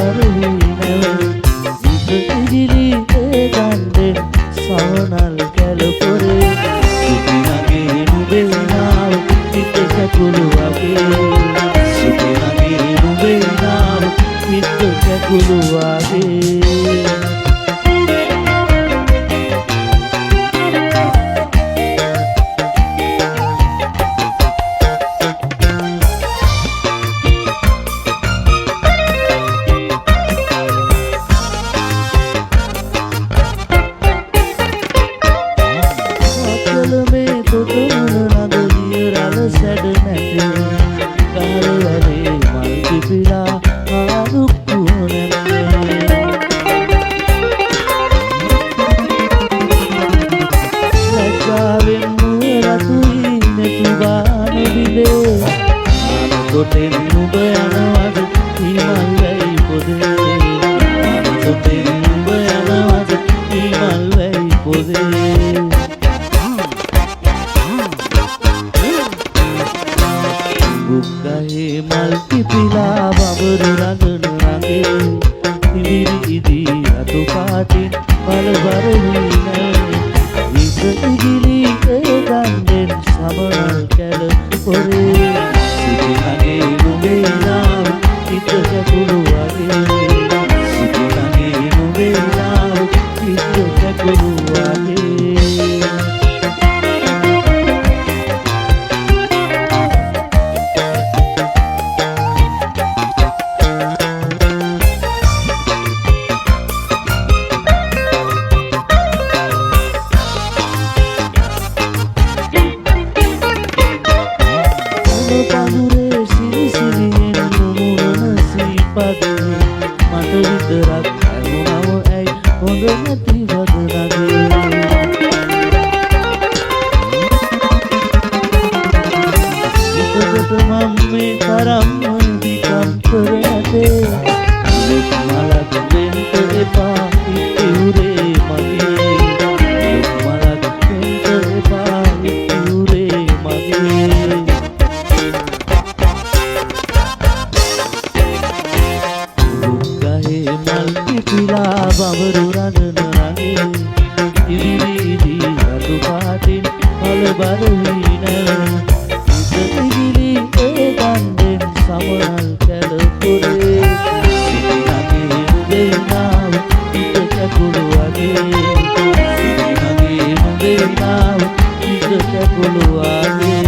බරහි නැව ඉදිරි දණ්ඩෙන් සවනල් කැලපොරේ සුපිනගේ නුඹේ නාව හිත කැකුළු වගේ සුපිනගේ නුඹේ නාව හිත කැකුළු වගේ සැඩ නැති කාලවලේ මල් පිපිලා ආරුක්කු නැන්නේ ලැජ්ජාවෙන් මුව රතුයි නෙතුබා නෙබිලේ ආනතොටෙන් නුඹ යනවද හිමල් වැයි පොදේ ආනතොටෙන් නුඹ යනවද හිමල් වැයි පොදේ බුක්ගහේ මල් පිපිලා බබරු රඟන රඟේ ඉදිරි අතු පාටින් මල බරහි නැවේ විස ඉගිලි දණ්ඩෙන් සමනල් කැල පොරේ සිටිනගේ නුඹේ නාව හිත කැකුළු වගේ සිටිනගේ නුඹේ නාව හිත කැකුළු වගේ පඳුරේ සිරි සිරියෙන් නුමුරන සීපදේ මට විතරක් ඇමුණව ඇයි හොඳ නැති වදනගේ හිතකට මම මේ තරම් දිකම් කර නැතේ ලෙක් මලක් දෙන්න එපා ඉතිවුරේ මගේ ලෙක් මලක් දෙන්න එපා ඉතිවුරේ මගේ මල් පිපිලා බබරු රඟන රඟේ ඉදිරි අතු පාටින් මල බරහි නැව ඉදිරි දණ්ඩෙන් සමනල් කැලපොරේ සිටිනගේ නුඹේ නාව හිත කැකුළු වගේ සිටිනගේ නුඹේ නාව හිත කැකුළු වගේ